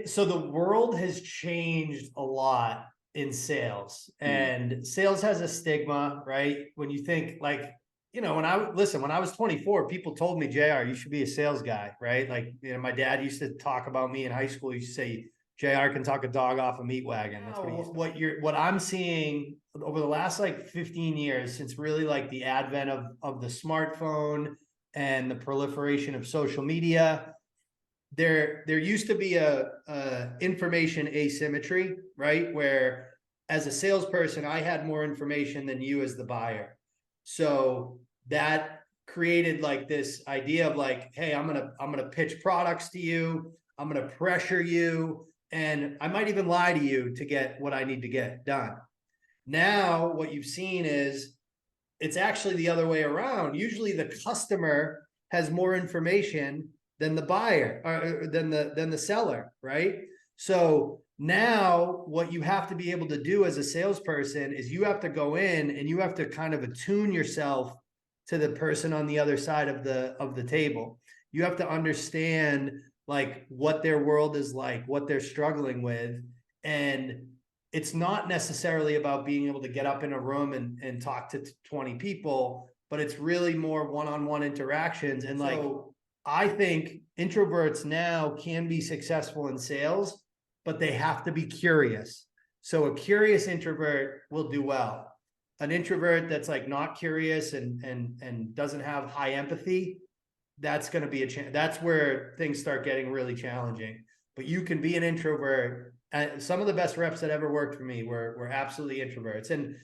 So the world has changed a lot in sales, and sales has a stigma, right? When you think like, when I was 24, people told me, JR, you should be a sales guy, right? Like, my dad used to talk about me in high school. He used to say, JR can talk a dog off a meat wagon. That's what he used to. What I'm seeing over the last like 15 years, since really like the advent of the smartphone and the proliferation of social media, there used to be a information asymmetry, right? Where as a salesperson, I had more information than you as the buyer. So that created like this idea of like, hey, I'm gonna pitch products to you, I'm gonna pressure you, and I might even lie to you to get what I need to get done. Now, what you've seen is it's actually the other way around. Usually the customer has more information than the buyer or than the seller, right? So now what you have to be able to do as a salesperson is you have to go in and you have to kind of attune yourself to the person on the other side of the table. You have to understand like what their world is like, what they're struggling with, and it's not necessarily about being able to get up in a room and talk to 20 people, but it's really more one-on-one interactions. And like, so I think introverts now can be successful in sales, but they have to be curious. So a curious introvert will do well. An introvert that's like not curious and doesn't have high empathy, that's going to be that's where things start getting really challenging. But you can be an introvert. And some of the best reps that ever worked for me were absolutely introverts. And